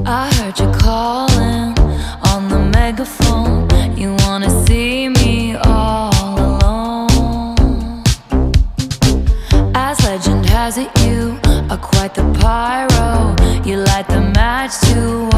I heard you calling on the megaphone. You wanna see me all alone. As legend has it, you are quite the pyro. You light the match to